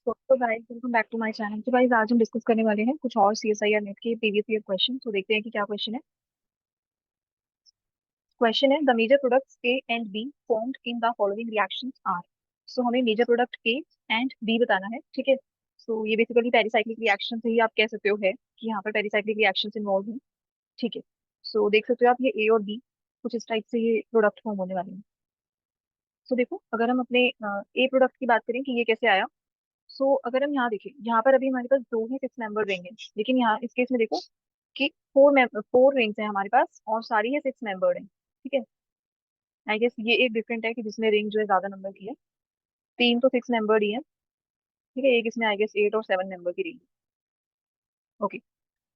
तो guys welcome back to my channel. तो guys आज हम डिस्कस करने वाले हैं कुछ और सीएसआईआर नेट के प्रीवियस ईयर क्वेश्चन। तो देखते हैं कि क्या क्वेश्चन है। क्वेश्चन है the major products A and B formed in the following reactions are. So हमें major product A and B बताना है, ठीक है। सो ये बेसिकली पेरिसाइक्लिक रिएक्शन से ही आप कह सकते हो है कि यहाँ पर पेरिसाइक्लिक रिएक्शंस इन्वॉल्व हैं, ठीक है। सो देख सकते हो आप ये ए और बी कुछ इस टाइप से ये प्रोडक्ट फॉर्म होने वाले हैं। सो देखो अगर हम अपने ए प्रोडक्ट की बात करें कि ये कैसे आया। सो अगर हम यहाँ देखें, यहाँ पर अभी हमारे पास दो ही सिक्स मेंबर रिंग है, लेकिन यहाँ इस केस में देखो कि फोर रिंग्स हैं हमारे पास और सारी है सिक्स मेंबर्ड हैं, ठीक है। आई गेस ये एक डिफरेंट है कि जिसमें रिंग जो है ज्यादा नंबर की है। तीन तो सिक्स मेंबर्ड ही है, ठीक है। एक इसमें आई गेस एट और सेवन मेंबर की रिंग। ओके।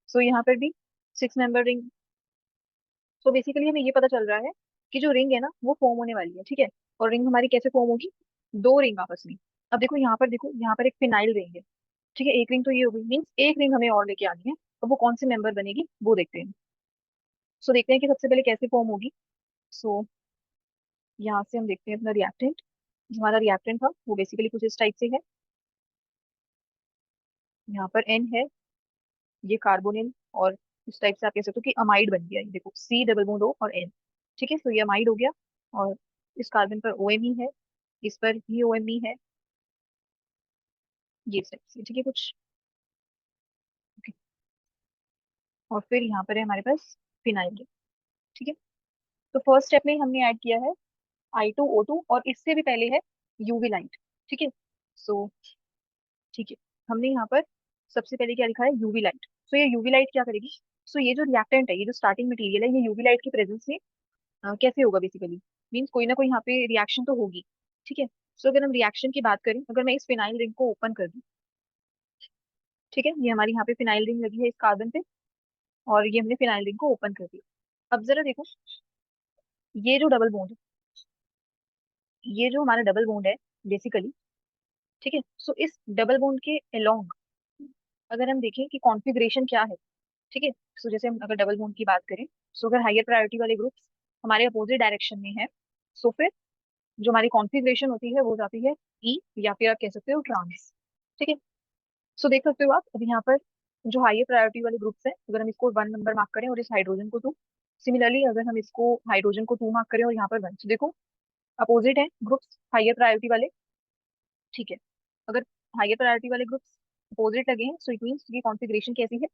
सो यहाँ पर भी six member ring. So basically हमें ये पता चल रहा है कि जो रिंग है ना वो फॉर्म होने वाली है, ठीक है। और रिंग हमारी कैसे फॉर्म होगी, दो रिंग आपस में। अब देखो यहाँ पर एक फिनाइल रिंग है, ठीक है। एक रिंग तो ये हो गई, मीन्स एक रिंग हमें और लेके आनी है। अब वो कौन से मेंबर बनेगी वो देखते हैं। सो देखते हैं कि सबसे पहले कैसे फॉर्म होगी। सो यहाँ से हम देखते हैं अपना रिएक्टेंट। जो हमारा रिएक्टेंट था वो बेसिकली कुछ इस टाइप से है। यहाँ पर एन है, ये कार्बोनिल, और इस टाइप से आप कह सकते हो कि अमाइड बन गया। ये देखो सी डबल बॉन्ड ओ और एन, ठीक है। तो ये अमाइड हो गया। और इस कार्बन पर ओ एम ई है, इस पर भी ओ एम ई है, ये इस टाइप से, ठीक है कुछ। ओके। और फिर यहाँ पर है हमारे पास फिनाइल, ठीक है। तो फर्स्ट स्टेप में हमने ऐड किया है I2O2, और इससे भी पहले है यूवी लाइट, ठीक है। सो ठीक है, हमने यहाँ पर सबसे पहले क्या लिखा है, यूवी लाइट। सो ये यूवी लाइट क्या करेगी। सो ये जो रिएक्टेंट है, ये जो स्टार्टिंग मटेरियल है, ये यूवी लाइट की प्रेजेंस में कैसे होगा बेसिकली, मीन्स कोई ना कोई यहाँ पे रिएक्शन तो होगी, ठीक है। सो अगर हम रिएक्शन की बात करें, अगर मैं इस फिनाइल रिंग को ओपन कर दूं, ठीक है, ये हमारी यहाँ पे फिनाइल रिंग लगी है इस कार्बन पे, और ये हमने फिनाइल रिंग को ओपन कर दिया। अब जरा देखो, ये जो डबल बॉन्ड है, ये जो हमारा डबल बॉन्ड है बेसिकली, ठीक है। सो इस डबल बॉन्ड के अलोंग अगर हम देखें कि कॉन्फ़िगरेशन क्या है, ठीक है। सो जैसे हम अगर डबल बॉन्ड की बात करें, सो अगर हायर प्रायोरिटी वाले ग्रुप्स हमारे अपोजिट डायरेक्शन में है, सो फिर जो हमारी कॉन्फ़िगरेशन होती है वो जाती है ई, या फिर आप कह सकते हो ट्रांस, ठीक है। सो देख सकते हो आप अभी यहाँ पर जो हायर प्रायोरिटी वाले ग्रुप्स हैं, अगर हम इसको वन नंबर मार्क करें और इस हाइड्रोजन को टू, सिमिलरली अगर हम इसको हाइड्रोजन को टू मार्क करें और यहाँ पर वन, तो देखो अपोजिट है ग्रुप्स हायर प्रायोरिटी वाले, ठीक है। अगर हायर प्रायोरिटी वाले ग्रुप्स अपोजिट लगे हैं, सो इट मीन्स की कॉन्फ़िगरेशन कैसी है,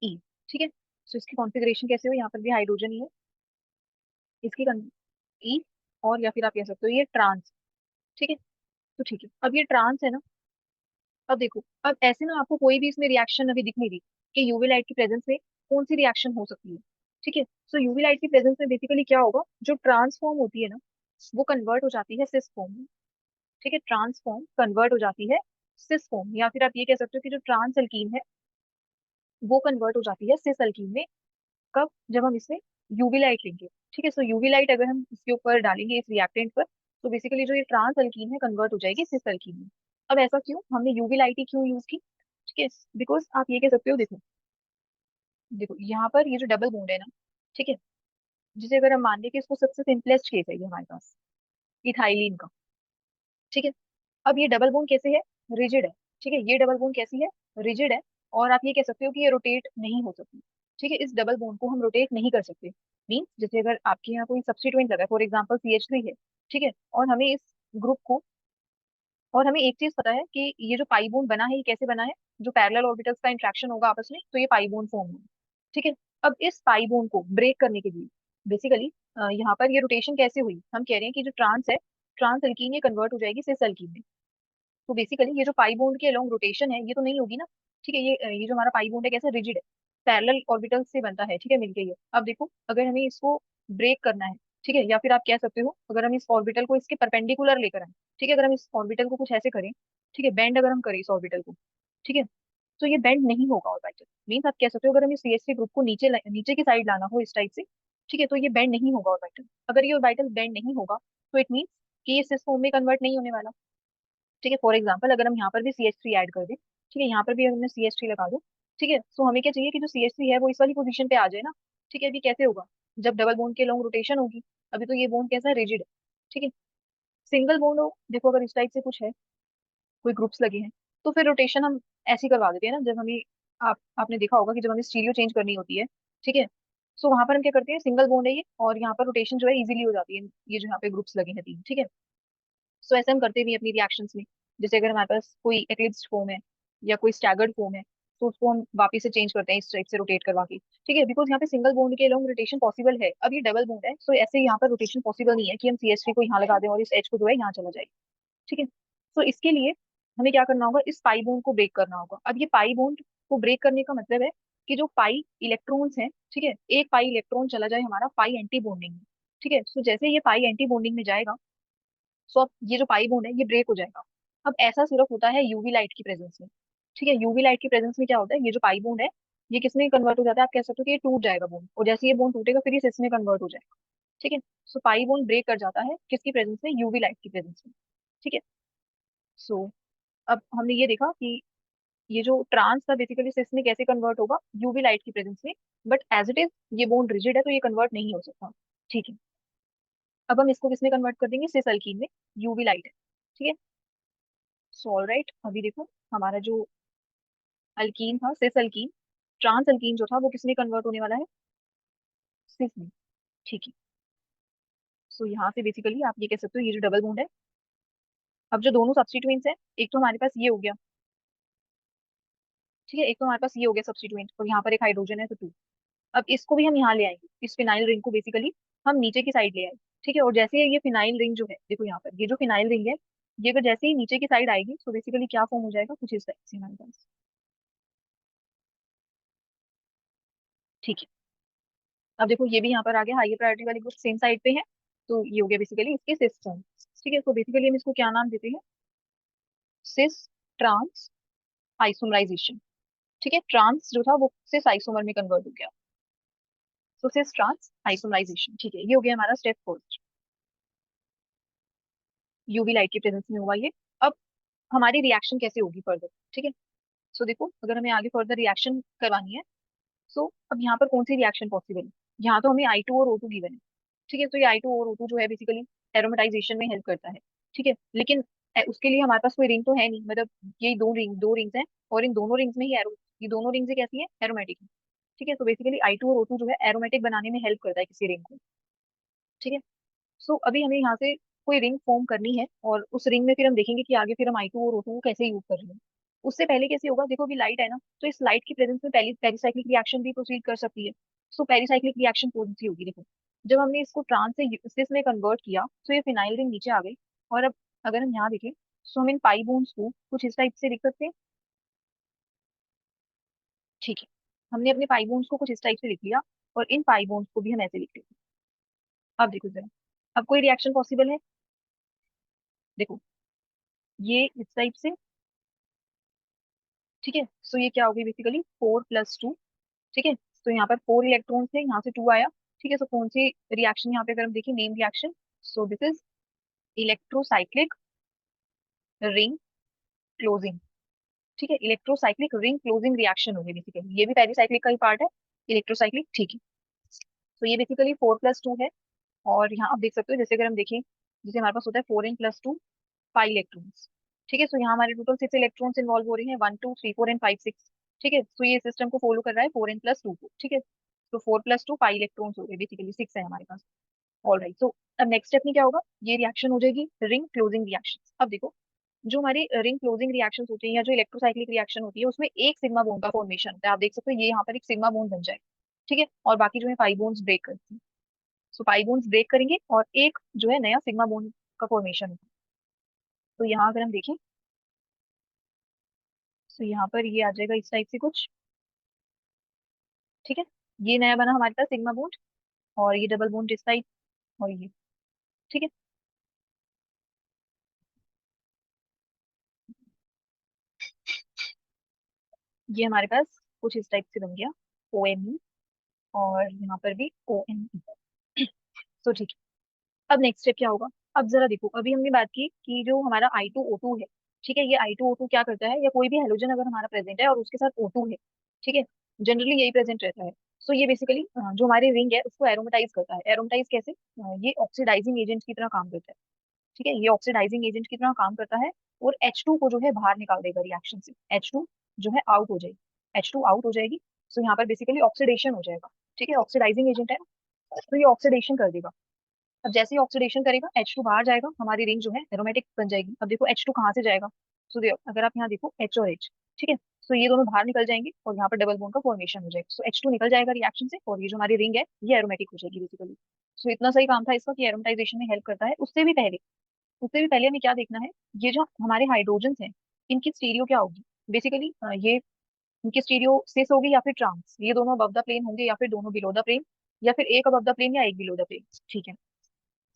ई, ठीक है। सो इसकी कॉन्फ़िगरेशन कैसे हो, यहाँ पर भी हाइड्रोजन ही है, इसकी ई, और या फिर आप कह सकते हो ये ट्रांस, ठीक है। तो ठीक है, अब ये ट्रांस है ना। अब देखो, अब ऐसे ना आपको कोई भी इसमें रिएक्शन अभी दिख नहीं रही कि यूवी लाइट की प्रेजेंस में कौन सी रिएक्शन हो सकती है, ठीक है। सो यूवी लाइट की प्रेजेंस में बेसिकली क्या होगा, जो ट्रांसफॉर्म होती है ना वो कन्वर्ट हो जाती है सिस फॉर्म में, ठीक है। ट्रांसफॉर्म कन्वर्ट हो जाती है सिस फॉर्म, या फिर आप ये कह सकते हो कि जो ट्रांस अल्कीन है वो कन्वर्ट हो जाती है सिस अल्कीन में। कब, जब हम इसमें यूवी लाइट लेंगे, ठीक है। सो यूवी लाइट अगर हम इसके ऊपर डालेंगे इस रिएक्टेंट पर, तो बेसिकली जो ये ट्रांस अल्कीन है कन्वर्ट हो जाएगी सिस अल्कीन में। अब ऐसा क्यों, हमने यूवी लाइट ही क्यों यूज की, ठीक है। बिकॉज आप ये कह सकते हो, देखो देखो यहाँ पर ये जो डबल बॉन्ड है ना, ठीक है, जिसे अगर हम मान लें कि इसको सबसे सिंपलेस्ट केस है ये हमारे पास इथाइलिन का, ठीक है। अब ये डबल बॉन्ड कैसे है, रिजिड है, ठीक है। ये डबल बॉन्ड कैसी है, रिजिड है। और आप ये कह सकते हो कि ये रोटेट नहीं हो सकती, ठीक है। इस डबल बॉन्ड को हम रोटेट नहीं कर सकते। मीन्स जैसे अगर आपके यहाँ कोई सब्स्टिट्यूएंट लगा है, फॉर एग्जाम्पल CH3 है, ठीक है, और हमें इस ग्रुप को, और हमें एक चीज पता है कि ये जो पाई बॉन्ड बना है ये कैसे बना है, जो पैरेलल ऑर्बिटल्स का इंट्रैक्शन होगा आपस में, तो ये पाई बॉन्ड फॉर्म होगा, ठीक है। अब इस पाई बॉन्ड को ब्रेक करने के लिए बेसिकली यहाँ पर ये रोटेशन कैसे हुई, हम कह रहे हैं कि जो ट्रांस है, ट्रांस अल्कीन ये कन्वर्ट हो जाएगी सिस अल्कीन में। तो बेसिकली ये जो पाई बॉन्ड के अलोंग रोटेशन है ये तो नहीं होगी ना, ठीक है। ये जो हमारा पाई बॉन्ड है कैसा रिजिड है, पैरेलल ऑर्बिटल से बनता है, ठीक है, मिलके ये। अब देखो अगर हमें इसको ब्रेक करना है, ठीक है, या फिर आप कह सकते हो अगर हम इस ऑर्बिटल को इसके परपेंडिकुलर लेकर आए, ठीक है, अगर हम इस ऑर्बिटल को कुछ ऐसे करें, ठीक है, बेंड अगर हम करें इस ऑर्बिटल को, ठीक है, तो ये बेंड नहीं होगा ऑर्बिटल। मीन्स आप कह सकते हो अगर हम इस CH3 ग्रुप को नीचे की साइड लाना हो इस टाइप से, ठीक है, तो ये बेंड नहीं होगा ऑर्बिटल। अगर ये ऑर्बिटल बेंड नहीं होगा तो इट मीन्स कि ये सिस फॉर्म में कन्वर्ट नहीं होने वाला, ठीक है। फॉर एग्जाम्पल अगर हम यहाँ पर भी CH3 ऐड कर दें, ठीक है, यहाँ पर भी हमने CH3 लगा दो, ठीक है। सो हमें क्या चाहिए कि जो CH3 है वो इस वाली पोजीशन पे आ जाए ना, ठीक है। अभी कैसे होगा, जब डबल बॉन्ड के लॉन्ग रोटेशन होगी। अभी तो ये बॉन्ड कैसा है, रिजिड है, ठीक है। सिंगल बॉन्ड हो, देखो अगर इस टाइप से कुछ है, कोई ग्रुप्स लगे हैं, तो फिर रोटेशन हम ऐसे ही करवा देते हैं ना, जब हमें आपने देखा होगा कि जब हमें स्टीरियो चेंज करनी होती है, ठीक है, सो वहां पर हम क्या करते हैं, सिंगल बॉन्ड है ये, और यहाँ पर रोटेशन जो है इजीली हो जाती है, ये जो यहाँ पे ग्रुप्स लगे हैं तीन, ठीक है। सो ऐसे हम करते भी हैं अपनी रिएक्शंस में। जैसे अगर हमारे पास कोई एक्लिप्स्ड फॉर्म है या कोई स्टैगर्ड फॉर्म है, तो उसको हम वापस से चेंज करते हैं इस टाइप से रोटेट करवा के, ठीक है, बिकॉज यहाँ पे सिंगल बॉन्ड के लॉन्ग रोटेशन पॉसिबल है, अब ये डबल बॉन्ड है, सो ऐसे यहाँ पर रोटेशन पॉसिबल नहीं है कि हम CH3 को यहाँ लगा दें और इस H को जो है यहाँ चला जाए, ठीक है। तो इसके लिए हमें क्या करना होगा, इस पाई बॉन्ड को ब्रेक करना होगा। अब ये पाई बॉन्ड को ब्रेक करने का मतलब है कि जो पाई इलेक्ट्रॉन्स हैं, ठीक है, एक पाई इलेक्ट्रॉन चला जाए हमारा पाई एंटी बॉन्डिंग में, ठीक है। सो जैसे ये पाई एंटी बॉन्डिंग में जाएगा, सो अब ये जो पाई बॉन्ड है ये ब्रेक हो जाएगा। अब ऐसा सिर्फ होता है यूवी लाइट की प्रेजेंस में, ठीक है। यूवी लाइट की प्रेजेंस में क्या होता है, ये जो पाई बॉन्ड है ये किसमें कन्वर्ट हो जाता है, आप कह सकते हो कि ये टूट जाएगा बॉन्ड, और जैसे ये बॉन्ड टूटेगा फिर ये सिस में कन्वर्ट हो जाएगा, ठीक है। सो पाई बॉन्ड ब्रेक कर जाता है किसकी प्रेजेंस में, यूवी लाइट की प्रेजेंस में, ठीक है। सो अब हमने ये देखा कि ये जो ट्रांस था बेसिकली सिस में कैसे कन्वर्ट होगा, यूवी लाइट की प्रेजेंस में, बट एज इट इज ये बॉन्ड रिजिड है तो ये कन्वर्ट नहीं हो सकता, ठीक है। अब हम इसको किसमें कन्वर्ट कर देंगे, सिस अल्कीन में, यूवी लाइट है, ठीक है। सो ऑलराइट, अभी देखो हमारा जो अल्कीन था सिस अल्कीन, ट्रांस अल्कीन जो था वो किसमें कन्वर्ट होने वाला है, सिस में, ठीक है। सो यहाँ से बेसिकली आप ये कह सकते हो ये जो डबल बॉन्ड है, अब जो दोनों सब्स्टिट्यूएंट्स है, एक तो हमारे पास ये हो गया, ठीक है, एक तो हमारे पास ये हो गया सब्स्टिट्यूएंट, और यहाँ पर एक हाइड्रोजन है तो 2। अब इसको भी हम यहाँ ले आएंगे, इस फिनाइल रिंग को बेसिकली हम नीचे की साइड ले आए, ठीक है। और जैसे ये फिनाइल रिंग जो है, देखो यहाँ पर ये जो फिनाइल रिंग है, ये अगर जैसे ही नीचे की साइड आएगी तो बेसिकली क्या फॉर्म हो जाएगा, कुछ इस टाइप से हमारे पास, ठीक है। अब देखो ये भी यहाँ पर आ गया, हाई प्रायोरिटी वाली ग्रुप सेम साइड पे है, तो ये हो गया बेसिकली इसके सिस फॉर्म, ठीक है। तो बेसिकली हम इसको क्या नाम देते हैं, सिस ट्रांस आइसोमराइजेशन, ठीक है। ट्रांस जो था वो सिस आइसोमर में कन्वर्ट हो गया, तो सिस ट्रांस आइसोमराइजेशन, ठीक है। ये हो गया हमारा स्टेप फर्स्ट, यूवी लाइट की प्रेजेंस में हुआ ये। अब हमारी रिएक्शन कैसे होगी फर्दर, ठीक है। सो देखो अगर हमें आगे फर्दर रिएक्शन करवानी है, सो अब यहाँ पर कौन सी रिएक्शन पॉसिबल है, यहाँ तो हमें I2 और O2 गिवन है, ठीक है। तो ये I2 और O2 जो है बेसिकली एरोमेटाइजेशन में हेल्प करता है, ठीक है। लेकिन उसके लिए हमारे पास कोई रिंग तो है नहीं, मतलब ये दो रिंग्स हैं, और इन दोनों रिंग्स में ही एरो, ये दोनों रिंग्स कैसी है, एरोमेटिक, ठीक है। तो बेसिकली I2 और O2 जो है एरोमेटिक बनाने में हेल्प करता है किसी रिंग को, ठीक है। सो अभी हमें यहाँ से कोई रिंग फॉर्म करनी है, और उस रिंग में फिर हम देखेंगे कि आगे फिर हम I2 और O2 को कैसे यूज कर रहे हैं। उससे पहले कैसे होगा, देखो अभी लाइट है ना, तो इस लाइट की प्रेजेंस में पहली पेरिसाइक्लिक रिएक्शन भी प्रोसीड कर सकती है। सो पेरिसाइक्लिक रिएक्शन कौन सी होगी, देखो जब हमने इसको ट्रांस से सिस में कन्वर्ट किया तो ये फिनाइल रिंग नीचे आ गई, और अब अगर हम यहाँ देखें, सो हम इन पाई बोन्स को कुछ इस टाइप से लिख सकते हैं, ठीक है। हमने अपने पाई बोन्स को कुछ इस टाइप से लिख लिया, और इन पाई बोन्स को भी हम ऐसे लिख लेते हैं। अब देखो जरा, अब कोई रिएक्शन पॉसिबल है, देखो ये इस टाइप से, ठीक है। सो ये क्या होगी बेसिकली 4+2, ठीक है। तो यहाँ पर 4 इलेक्ट्रॉन्स थे, यहाँ से 2 आया, ठीक है। सो कौन सी रिएक्शन यहाँ पे अगर हम देखें, name reaction, so this is electrocyclic ring closing, ठीक है। इलेक्ट्रोसाइक्लिक रिंग क्लोजिंग रिएक्शन होगी बेसिकली, ये भी पेरिसाइक्लिक का ही पार्ट है, इलेक्ट्रोसाइक्लिक, ठीक है। तो ये बेसिकली 4+2 है, और यहाँ आप देख सकते हो, जैसे अगर हम देखें, जैसे हमारे पास होता है 4n+2 5 इलेक्ट्रॉन्स, ठीक है। सो यहाँ हमारे टोटल 6 इलेक्ट्रॉन्स इन्वॉल्व हो रहे हैं, 1 2 3 4 एंड 5 6, ठीक है। तो ये सिस्टम को फॉलो कर रहा है 4n+2 को, ठीक है। तो 4+2 5 इलेक्ट्रॉन्स हो गए, बेसिकली 6 है हमारे पास, ऑल राइट। तो अब नेक्स्ट स्टेप में क्या होगा, ये रिएक्शन हो जाएगी रिंग क्लोजिंग रिएक्शन। अब देखो जो हमारी रिंग क्लोजिंग रिएक्शन होती है या जो इलेक्ट्रोसाइक्लिक रिएक्शन होती है, उसमें एक सिग्मा बॉन्ड का फॉर्मेशन होता है, आप देख सकते हो ये यहाँ पर एक सिग्मा बॉन्ड बन जाए, ठीक है। और बाकी जो है पाई बॉन्ड्स ब्रेक करती है, सो पाई बॉन्ड्स ब्रेक करेंगे और एक जो है नया सिग्मा बॉन्ड का फॉर्मेशन होगा। तो यहाँ अगर हम देखें, तो यहाँ पर ये आ जाएगा इस टाइप से कुछ, ठीक है। ये नया बना हमारे पास सिग्मा बॉन्ड, और ये डबल बॉन्ड इस टाइप, और ये, ठीक है। ये हमारे पास कुछ इस टाइप से बन गया ONE, और यहाँ पर भी ONE, तो ठीक है। अब नेक्स्ट स्टेप क्या होगा, अब जरा देखो अभी हमने बात की कि जो हमारा I2O2 है, ठीक है, ये I2O2 क्या करता है, या कोई भी हेलोजन अगर हमारा प्रेजेंट है और उसके साथ O2 है, ठीक है, जनरली यही प्रेजेंट रहता है। सो ये बेसिकली जो हमारी रिंग है उसको एरोमेटाइज करता है, एरोमेटाइज कैसे, ये ऑक्सीडाइजिंग एजेंट की तरह काम करता है, ठीक है, ये ऑक्सीडाइजिंग एजेंट की तरह काम करता है और H2 को जो है बाहर निकाल देगा रिएक्शन से। H2 जो है आउट हो जाएगी, H2 आउट हो जाएगी। सो यहाँ पर बेसिकली ऑक्सीडेशन हो जाएगा। ठीक है, ऑक्सीडाइजिंग एजेंट है ना, तो ये ऑक्सीडेशन कर देगा। अब जैसे ही ऑक्सीडेशन करेगा H2 बाहर जाएगा, हमारी रिंग जो है एरोमेटिक बन जाएगी। अब देखो H2 कहाँ से जाएगा, सो देखो अगर आप यहाँ देखो H और H, ठीक है, सो ये दोनों बाहर निकल जाएंगे और यहाँ पर डबल बॉन्ड का फॉर्मेशन हो जाएगा। सो H2 निकल जाएगा रिएक्शन से और ये जो हमारी रिंग है ये एरोमेटिक हो जाएगी बेसिकली। सो इतना सही काम था इसका कि एरोमेटाइजेशन में हेल्प करता है। उससे भी पहले हमें क्या देखना है, ये जो हमारे हाइड्रोजन हैं इनकी स्टीरियो क्या होगी। बेसिकली ये इनकी स्टीरियो सिस होगी या फिर ट्रांस, ये दोनों अबव द प्लेन होंगे या फिर दोनों बिलो द प्लेन, या फिर एक अबव द प्लेन या एक बिलो द प्लेन। ठीक है,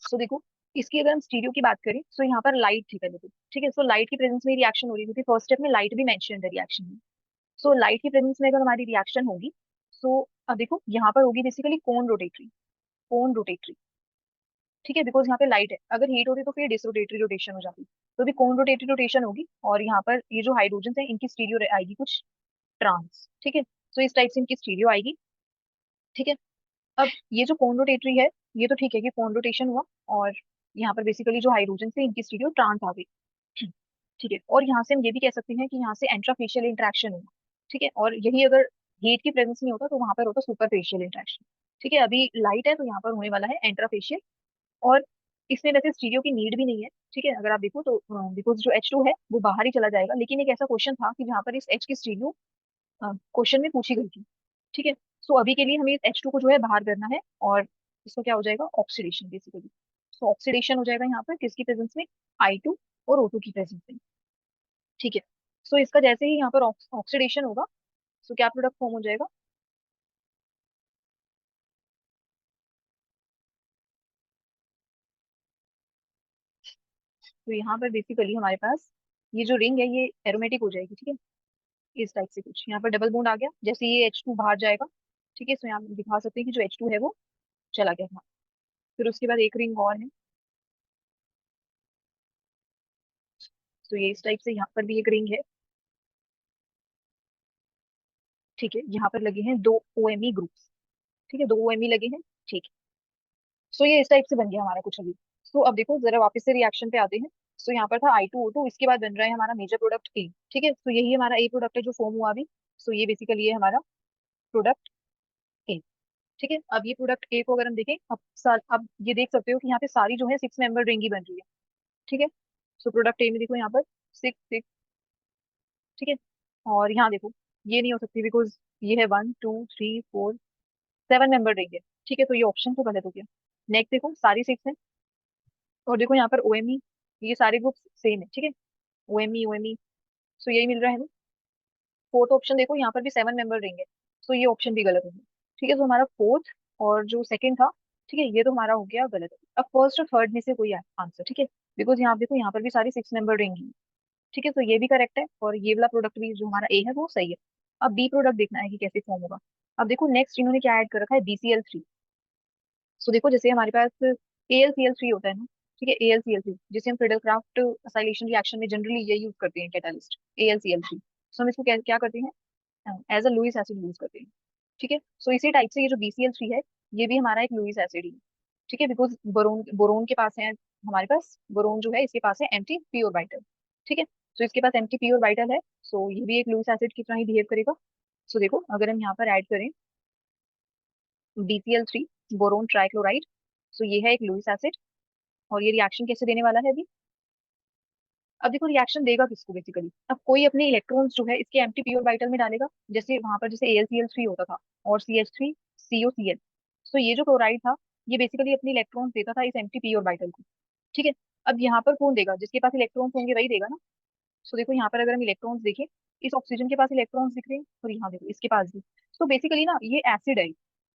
सो देखो इसकी अगर हम स्टीरियो की बात करें तो यहाँ पर लाइट थी पहले तो। ठीक है, सो लाइट की प्रेजेंस में रिएक्शन हो रही है क्योंकि फर्स्ट स्टेप में लाइट भी मेंशन है रिएक्शन में। सो लाइट की प्रेजेंस में अगर हमारी रिएक्शन होगी, सो अब देखो यहाँ पर होगी बेसिकली कोन रोटेटरी। ठीक है, बिकॉज यहाँ पे लाइट है। अगर हीट होती तो फिर डिसरोटेटरी रोटेशन हो जाती, तो अभी कोन रोटेटरी रोटेशन होगी और यहाँ पर ये जो हाइड्रोजन है इनकी स्टीरियो आएगी कुछ ट्रांस। ठीक है, तो इस टाइप से इनकी स्टीरियो आएगी। ठीक है, अब ये जो कोन रोटेटरी है, ये तो ठीक है कि कोन रोटेशन हुआ और यहाँ पर बेसिकली जो हाइड्रोजन से इनकी स्टीरियो ट्रांस आ गई। ठीक है, और यहाँ से हम ये भी कह सकते हैं कि यहाँ से एंट्राफेशियल इंटरेक्शन हुआ। ठीक है, और यही अगर हीट की प्रेजेंस में होता तो वहां पर होता सुपरफेशियल इंटरेक्शन। ठीक है, अभी लाइट है तो यहाँ पर होने वाला है एंट्राफेशियल। और इसमें वैसे स्टीरियो की नीड भी नहीं है। ठीक है, अगर आप देखो तो बिकॉज जो H2 है वो बाहर ही चला जाएगा, लेकिन एक ऐसा क्वेश्चन था कि जहाँ पर इस H की स्टीरियो क्वेश्चन में पूछी गई थी। ठीक है, सो अभी के लिए हमें इस H2 को जो है बाहर करना है और इसको क्या हो जाएगा, ऑक्सीडेशन बेसिकली। सो ऑक्सीडेशन हो जाएगा यहाँ पर किसकी प्रेजेंस में, I2 और O2 की प्रेजेंस में। ठीक है, सो इसका जैसे ही यहाँ पर ऑक्सीडेशन होगा, सो क्या प्रोडक्ट फॉर्म हो जाएगा, तो यहाँ पर बेसिकली हमारे पास ये जो रिंग है ये एरोमेटिक हो जाएगी। ठीक है, इस टाइप से कुछ यहाँ पर डबल बॉन्ड आ गया जैसे ये H2 बाहर जाएगा। ठीक है, सो यहाँ हम दिखा सकते हैं कि जो H2 है वो चला गया था। फिर उसके बाद एक रिंग और है, तो ये इस टाइप से यहाँ पर भी एक रिंग है। ठीक है, यहाँ पर लगे हैं दो OMe ग्रुप्स। ठीक है, दो OMe लगे हैं। ठीक है, सो ये इस टाइप से बन गया हमारा कुछ अभी। सो अब देखो जरा वापस से रिएक्शन पे आते हैं। सो यहाँ पर था I2O2, इसके बाद बन रहा है हमारा मेजर प्रोडक्ट ए। ठीक है, तो यही हमारा ए प्रोडक्ट है जो फॉर्म हुआ अभी। सो ये बेसिकली है हमारा प्रोडक्ट ए। ठीक है, अब ये प्रोडक्ट ए को अगर हम देखें, अब ये देख सकते हो कि यहाँ पे सारी जो है 6 मेंबर रिंग ही बन रही है। ठीक है, सो प्रोडक्ट ए में देखो यहाँ पर 6 6। ठीक है, और यहाँ देखो ये नहीं हो सकती बिकॉज ये है 1 2 3 4 7 मेंबर रिंग है। ठीक है, तो ये ऑप्शन तो गलत हो गया। नेक्स्ट देखो सारी 6 है और देखो यहाँ पर OMe, ये सारे ग्रुप सेम है। ठीक है, OMe, सो यही मिल रहा है हमें। फोर्थ ऑप्शन देखो यहाँ पर भी 7 मेंबर रिंग है, सो ये ऑप्शन भी गलत हो गया। ठीक है, तो हमारा फोर्थ और जो सेकंड था, ठीक है, ये तो हमारा हो गया गलत। अब फर्स्ट और थर्ड में से कोई आंसर। ठीक है, बिकॉज यहाँ देखो यहाँ पर भी सारी 6 मेंबर रिंग है। ठीक है, तो ये भी करेक्ट है और ये वाला प्रोडक्ट भी जो हमारा ए है वो सही है। अब बी प्रोडक्ट देखना है कि कैसे फॉर्म होगा। अब देखो नेक्स्ट इन्होंने क्या ऐड कर रखा है, BCl3। सो देखो जैसे हमारे पास AlCl3 होता है ना। ठीक है, AlCl3 जिसे हम फिडल क्राफ्ट असाइलेशन रिएक्शन में जनरली ये यूज करते हैं कैटालिस्ट, AlCl3। सो हम इसको क्या क्या करते हैं, as a Lewis acid use करते हैं। ठीक है, सो इसी टाइप से ये जो BCl3 है ये भी हमारा एक लुईस एसिड ही है। ठीक है, बिकॉज बोरोन बोरोन के पास है, हमारे पास बोरोन जो है इसके पास है एम्प्टी पी ऑर्बिटल। ठीक है, सो इसके पास एम्प्टी पी ऑर्बिटल है, सो ये भी एक लुईस एसिड की तरह ही बिहेव करेगा। सो देखो अगर हम यहाँ पर ऐड करें BCl3 बोरोन ट्राइक्लोराइड, सो ये है एक लुईस एसिड और ये रिएक्शन कैसे देने वाला है अभी। अब देखो रिएक्शन देगा किसको, बेसिकली अब कोई अपने इलेक्ट्रॉन्स जो है इसके एम्प्टी पी ऑर्बिटल में डालेगा, जैसे वहां पर जैसे AlCl3 होता था और CH3COCl। सो ये जो क्लोराइड था ये बेसिकली अपने इलेक्ट्रॉन्स देता था इस एम्प्टी पी ऑर्बिटल को। ठीक है, अब यहाँ पर कौन देगा, जिसके पास इलेक्ट्रॉन्स होंगे वही देगा ना। सो देखो यहाँ पर अगर हम इलेक्ट्रॉन्स देखें, इस ऑक्सीजन के पास इलेक्ट्रॉन्स दिख रहे हैं और यहाँ देखो इसके पास भी। तो बेसिकली ना ये एसिड है।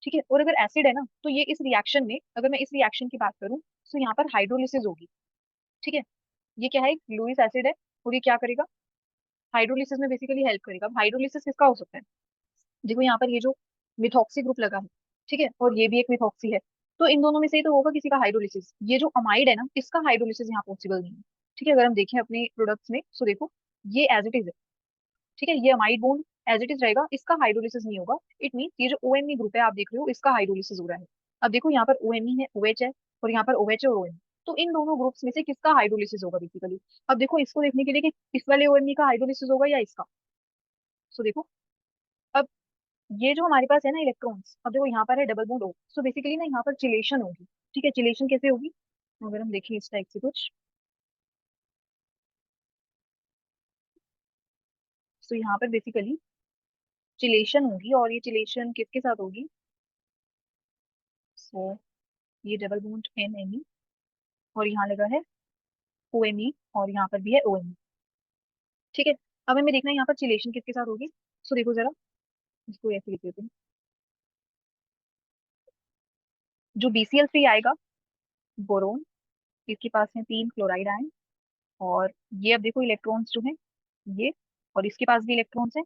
ठीक है, और अगर एसिड है ना तो ये इस रिएक्शन में, अगर मैं इस रिएक्शन की बात करूँ, तो यहाँ पर हाइड्रोलिसिस होगी। ठीक है, ये क्या है, एक लुईस एसिड है और ये क्या करेगा, हाइड्रोलिसिस में बेसिकली हेल्प करेगा। अब हाइड्रोलिसिस किसका हो सकता है, देखो यहाँ पर ये जो मिथॉक्सी ग्रुप लगा है, ठीक है, और ये भी एक मिथॉक्सी है, तो इन दोनों में से ही तो होगा किसी का हाइड्रोलिसिस। ये जो अमाइड है ना इसका हाइड्रोलिसिस यहाँ पॉसिबल नहीं है। ठीक है, अगर हम देखें अपने प्रोडक्ट्स में, सो देखो ये एज इट इज है। ठीक है, ये amide bond as it is रहेगा, इसका हाइड्रोलिसिस नहीं होगा। इट मीन ये जो OMe ग्रुप है आप देख रहे हो इसका हाइड्रोलिसिस हो रहा है। अब देखो यहाँ पर OMe है, OH है, और यहाँ पर OH है और OMe। तो इन दोनों ग्रुप्स में से किसका हाइड्रोलिसिस होगा बेसिकली। अब देखो इसको देखने के लिए कि इस वाले ओएमई का हाइड्रोलिसिस होगा या इसका। सो देखो, अब ये जो हमारे पास है ना इलेक्ट्रॉन्स, अब देखो यहाँ पर है double bond O, so basically ना यहाँ पर चिलेशन होगी। ठीक है, चिलेशन कैसे होगी, अगर हम देखें इस टाइप से कुछ, तो यहाँ पर बेसिकली चिलेशन होगी, और ये चिलेशन किसके साथ होगी। सो ये डबल बॉन्ड NMe, और यहाँ लगा है OMe, और यहाँ पर भी है OMe। ठीक है, अब हमें देखना है यहाँ पर चिलेशन किसके साथ होगी। सो देखो जरा, इसको ऐसे लिख देते हैं। जो BCl3 आएगा, बोरोन, इसके पास है 3 क्लोराइड आयन, और ये अब देखो इलेक्ट्रॉन्स जो है ये, और इसके पास भी इलेक्ट्रॉन्स है।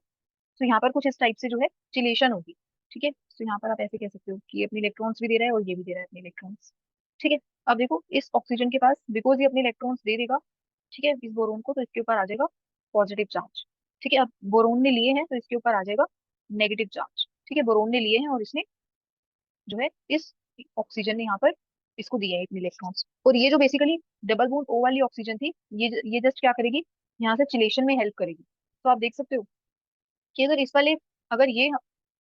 तो यहाँ पर कुछ इस टाइप से जो है चिलेशन होगी। ठीक है, तो यहाँ पर आप ऐसे कह सकते हो कि ये अपने इलेक्ट्रॉन्स भी दे रहा है और ये भी दे रहा है अपने इलेक्ट्रॉन्स। ठीक है, अब देखो इस ऑक्सीजन के पास, बिकॉज ये अपने इलेक्ट्रॉन्स दे देगा, ठीक है, इस बोरोन को, तो इसके ऊपर आ जाएगा पॉजिटिव चार्ज। ठीक है, अब बोरोन ने लिए हैं तो इसके ऊपर आ जाएगा नेगेटिव चार्ज। ठीक है, बोरोन ने लिए हैं और इसने जो है इस ऑक्सीजन ने यहाँ पर इसको दिए हैं इतने इलेक्ट्रॉन्स, और ये जो बेसिकली डबल बॉन्ड O वाली ऑक्सीजन थी, ये जस्ट क्या करेगी, यहाँ से चिलेशन में हेल्प करेगी। तो आप देख सकते हो कि अगर इस वाले, अगर ये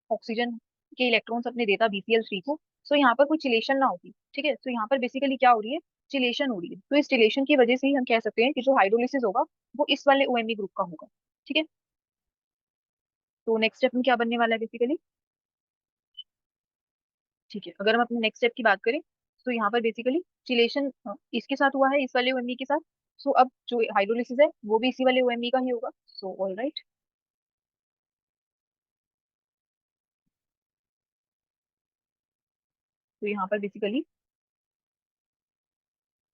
ऑक्सीजन के इलेक्ट्रॉन्स अपने देता BCl3 को, तो यहाँ पर कोई चिलेशन ना होती। ठीक है, तो यहाँ पर बेसिकली क्या हो रही है, चिलेशन हो रही है। तो इस चिलेशन की वजह से ही हम कह सकते हैं कि जो हाइड्रोलिसिस होगा वो इस वाले OMe ग्रुप का होगा। ठीक है, तो नेक्स्ट स्टेप में क्या बनने वाला है बेसिकली। ठीक है, अगर हम अपने नेक्स्ट स्टेप की बात करें, तो यहाँ पर बेसिकली चिलेशन इसके साथ हुआ है, इस वाले OMe के साथ। सो अब जो हाइड्रोलिसिस है वो भी इसी वाले OMe का ही होगा। सो ऑल राइट, तो यहाँ पर बेसिकली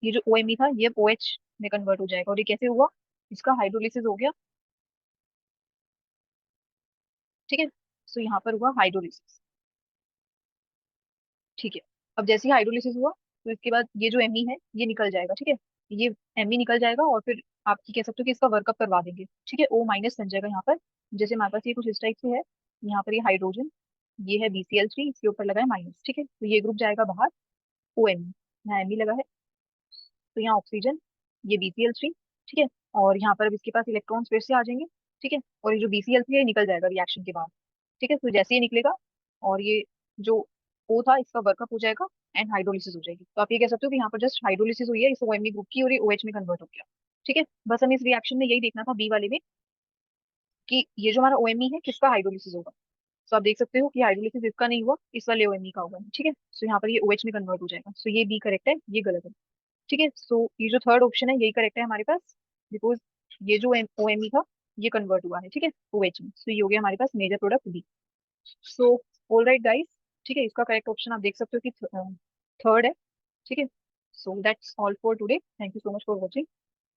ये जो OMe था ये अब OH में कन्वर्ट हो जाएगा, और ये कैसे हुआ, इसका हाइड्रोलिसिस हो गया। ठीक है, सो यहाँ पर हुआ हाइड्रोलिसिस। ठीक है, अब जैसे ही हाइड्रोलिसिस हुआ, तो इसके बाद ये जो Me है ये निकल जाएगा। ठीक है, ये Me निकल जाएगा, और फिर आप ये कह सकते हो कि इसका वर्कअप करवा देंगे। ठीक है, O- बन जाएगा यहाँ पर। जैसे हमारे पास ये कुछ इस टाइप से है, यहाँ पर ये हाइड्रोजन, ये है BCl3, इसके ऊपर लगा है माइनस। ठीक है, तो ये ग्रुप जाएगा बाहर, OMe, यहाँ Me लगा है, तो यहाँ ऑक्सीजन, ये BCl3। ठीक है, और यहाँ पर अब इसके पास इलेक्ट्रॉन्स फिर से आ जाएंगे। ठीक है, और ये जो BCl3 है निकल जाएगा रिएक्शन के बाद। ठीक है, तो जैसे ही निकलेगा, और ये जो O था इसका वर्कअप हो जाएगा, एंड हाइड्रोलिसिस हो जाएगी। तो आप ये कह सकते हो कि यहाँ पर जस्ट हाइड्रोलिसिस हुई है इस OMe ग्रुप की, और ये OH में कन्वर्ट हो गया। ठीक है, बस हमें इस रिएक्शन में यही देखना था बी वाले में, कि ये जो हमारा OMe है किसका हाइड्रोलिसिस होगा। तो आप देख सकते हो कि हाइड्रोलिसिस इसका नहीं हुआ, इस वाले OMe का हुआ है। ठीक है, तो यहाँ पर ये OH में कन्वर्ट हो जाएगा। सो ये बी करेक्ट है, ये गलत है। ठीक है, सो ये जो थर्ड ऑप्शन है यही करेक्ट है हमारे पास, बिकॉज ये जो OMe था ये कन्वर्ट हुआ है। ठीक है, OH में, सो ये हो गया हमारे पास major product B. So all right guys, ठीक है, इसका करेक्ट ऑप्शन आप देख सकते हो कि थर्ड है। ठीक है, so that's all for today, thank you so much for watching.